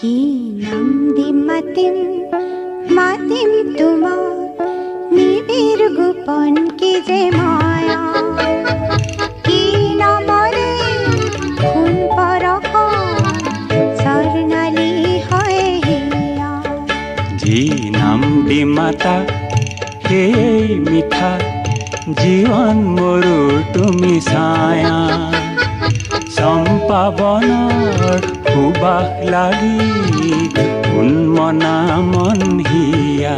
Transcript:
কি নাম দি মাতিম মাতিম তোমাক, নিবিড় গোপন কি যে মায়া। কি নামৰে সোণ পৰশ স্বৰ্ণালী হয় হিয়া। যি নাম দি মাতা সেই মিঠা, জীৱন মোৰৰ তুমি ছায়া। চম্পা বনৰ সুবাস লাগি উন্মনা মন হিয়া।